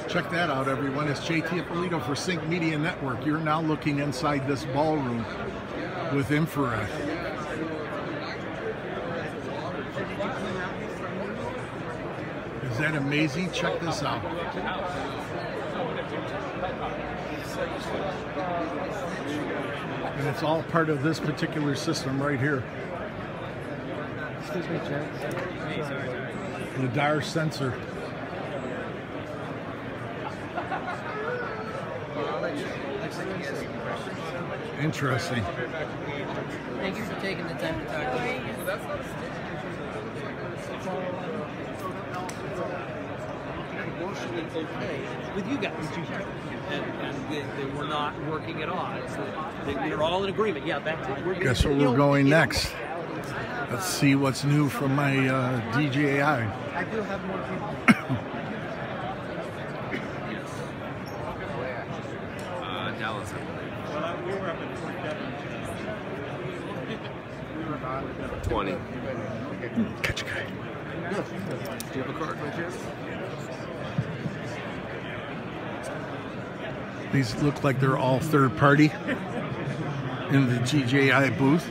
Check that out, everyone. It's JT Ippolito for Sync Media Network. You're now looking inside this ballroom with infrared. Is that amazing? Check this out. And it's all part of this particular system right here. Excuse me, Jack. The DAR sensor. Interesting. Thank you for taking the time to talk to me. Okay with you guys, and they were not working at odds. We were all in agreement. Yeah, that's it. Guess where we're going next? Let's see what's new from my DJI. I do have more people. Dallas. We were up at 20. Catch a guy. Do you have a card by chance? These look like they're all third party in the DJI booth.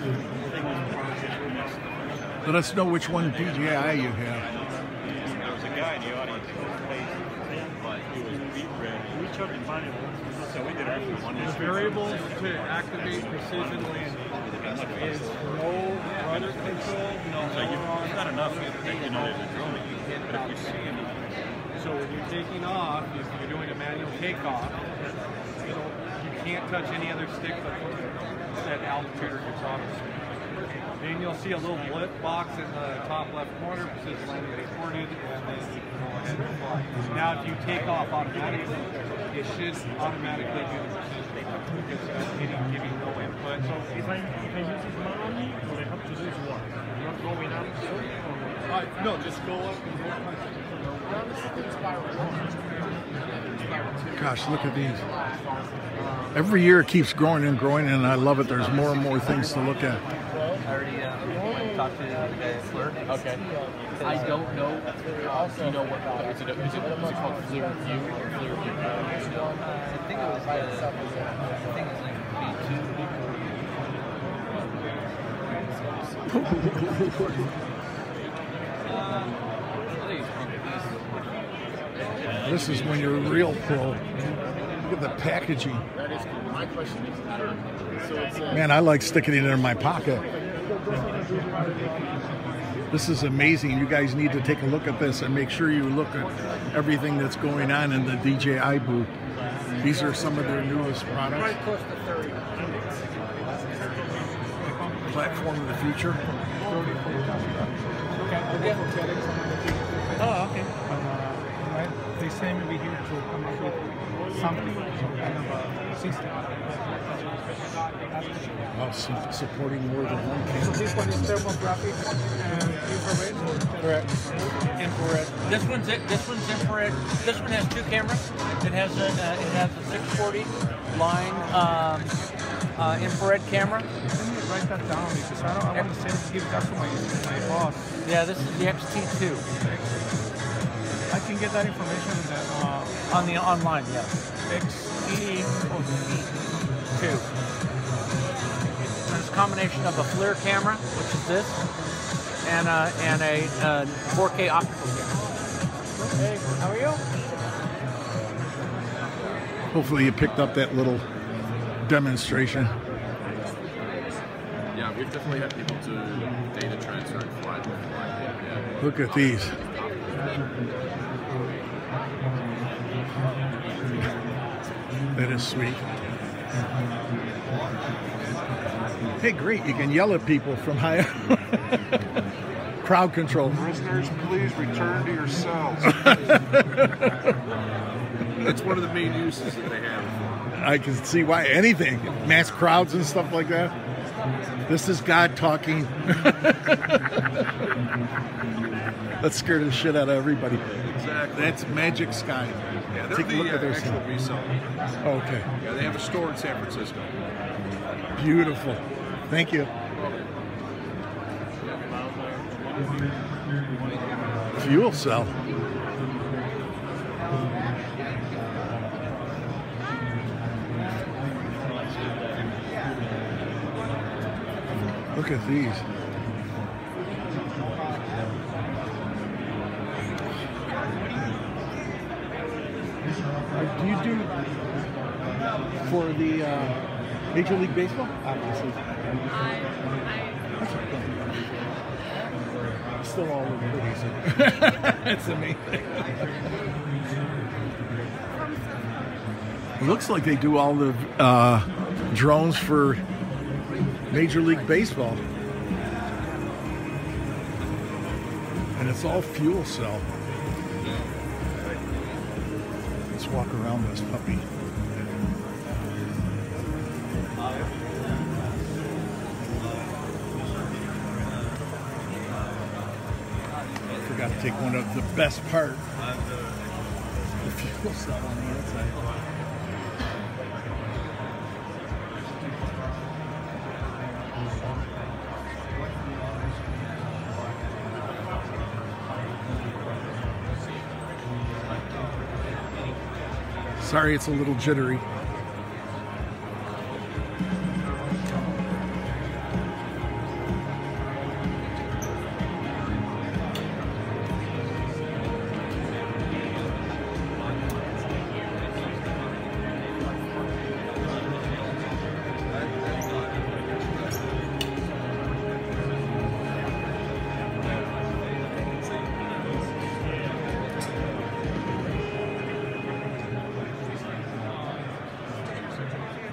Let us know which one DJI you have. There was a guy in the audience who played, but he was beat red. We took and find it. So we did actually one. The variables to activate precision landing is no rudder control, no So it's not enough that you know there's a drone. But if you see him, So when you're taking off, if you're doing a manual takeoff, you can't touch any other stick but that altitude or gets off. Then you'll see a little blip box in the top left corner, precision landing reported, and then you can go ahead and fly. Now if you take off automatically, it should automatically do the precision because it's giving no input. So if I use this manually, will it help to do what? Not going up? no, just go up and go Gosh, look at these. Every year it keeps growing and growing, and I love it. There's more and more things to look at. I already talked to the guy at FLIR. Okay. I don't know. You know what? Is it called FLIR View or FLIR View? I think it was. I think it's like B2. This is when you're a real pro. Look at the packaging. That is cool. My question is, so it's Man, I like sticking it in my pocket. This is amazing. You guys need to take a look at this and make sure you look at everything that's going on in the DJI booth. These are some of their newest products. Right close to 30. Platform of the future. Oh, okay. They say maybe here to come up with something, some kind of a system. Well, supporting more than one So camera. this one is thermographic and infrared? Correct. Infrared. This one's infrared. This one has two cameras. It has a 640 line infrared camera. Let me write that down because I want to give that to my boss. Yeah, this is the XT2 I can get that information on the online. Yeah. XE2. There's a combination of a FLIR camera, which is this, and a 4K optical camera. Hey, how are you? Hopefully you picked up that little demonstration. yeah, we've definitely had people do data transfer and flight. Yeah. Look at these. That is sweet. Hey, great. You can yell at people from high up. Crowd control. Prisoners, please return to your cells. That's one of the main uses that they have. I can see why. Anything. Mass crowds and stuff like that. This is God talking. That scared the shit out of everybody. Exactly. That's Magic Sky. Yeah, they're Take a look at their actual stuff. reseller. Okay. Yeah, they have a store in San Francisco. Beautiful. Thank you. Fuel cell. Look at these. Do you do for the Major League Baseball? Obviously. That's okay. Still all over pretty, so it's amazing. It looks like they do all the drones for Major League Baseball. And it's all fuel cell. Let's walk around this puppy. Forgot to take one of the best part. The fuel cell on the inside. Sorry, it's a little jittery.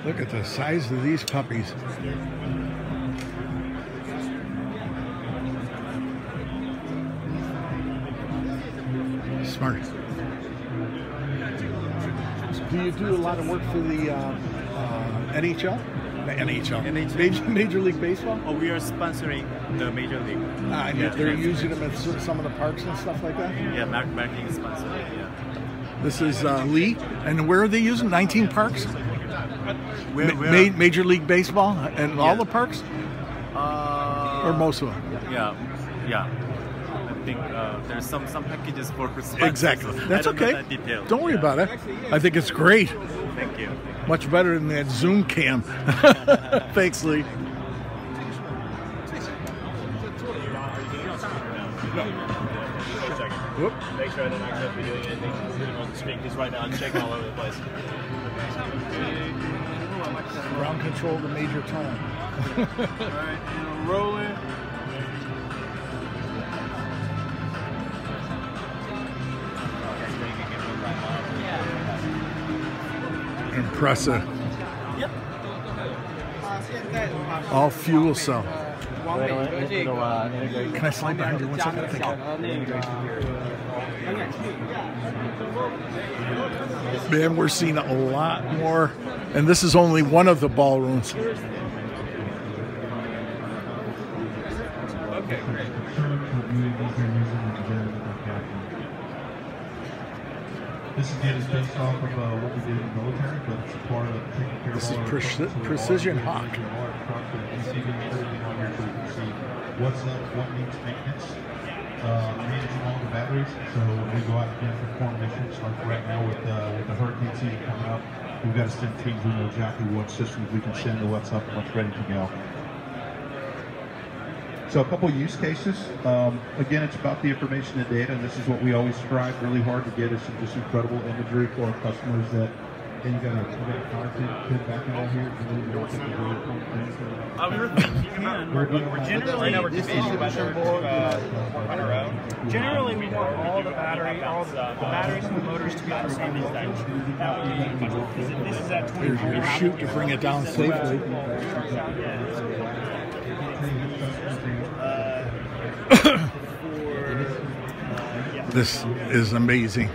Look at the size of these puppies. Smart. Do you do a lot of work for the NHL? Major League Baseball? Oh, we are sponsoring the Major League. And they're using them at some of the parks and stuff like that? Yeah, marketing sponsor. Yeah. This is Lee. And where are they using? 19 parks? Major League Baseball and all the parks? Or most of them? Yeah. I think there's some packages for sponsors. Exactly. That's okay. That detail. Don't worry about it. I think it's great. Thank you. Much better than that Zoom cam. Thanks, Lee. Whoop. Make sure they're not going to be doing anything on the screen because right now I'm checking all over the place. Ground control to Major Tom. Alright, rolling. Impressive. All fuel cell. Can I slide behind you 1 second? Thank you. Man, we're seeing a lot more, and this is only one of the ballrooms. Okay, great. This again is based off of what we did in the military, but it's a part of taking care This of is Precision Hawk. What's up, what needs maintenance, managing all the batteries. So we go out and perform missions. Like right now with the hurricane season coming up, we've got to send teams who know exactly what systems we can send to what's up and what's ready to go. So a couple use cases. Again, it's about the information and data, and this is what we always strive really hard to get is some just incredible imagery for our customers that, and you got a content pin back out here. We were thinking about, we're generally, right now we're debating whether to run our own. Generally, we want all the batteries and the motors to be on the same voltage. That would be, because if this is at 20 Here's your chute to bring it down safely. This is amazing.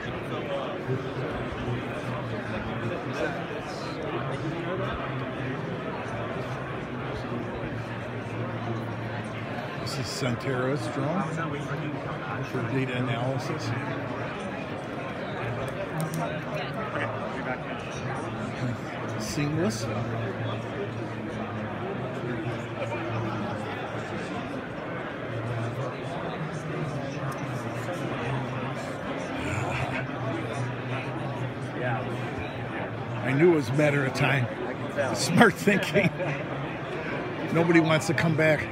This is Centera's drone for data analysis. Seamless. I knew it was a matter of time. Smart thinking. Nobody wants to come back.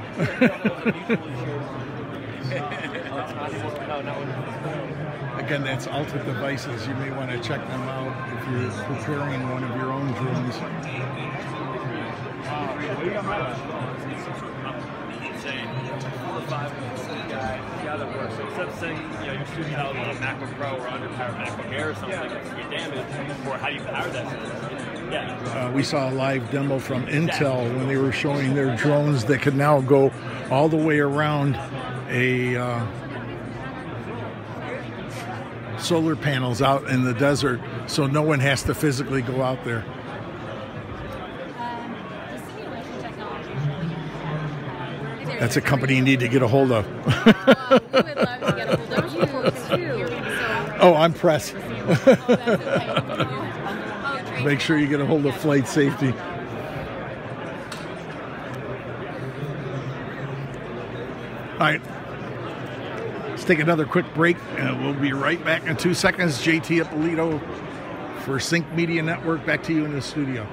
Again, that's Alta Devices. You may want to check them out if you're preparing one of your own drones. Insane. 4 or 5 guy that works. So instead of sending your students out with a MacBook Pro or underpowered MacBook Air or something that's going to get damaged, or how do you power that system? Yeah. We saw a live demo from Intel when they were showing their drones that could now go all the way around a solar panels out in the desert, so no one has to physically go out there. That's a company you need to get a hold of. We would love to get a hold of you too. Oh, I'm press. Make sure you get a hold of Flight Safety. All right. Let's take another quick break, and we'll be right back in 2 seconds. JT Ippolito for Sync Media Network. Back to you in the studio.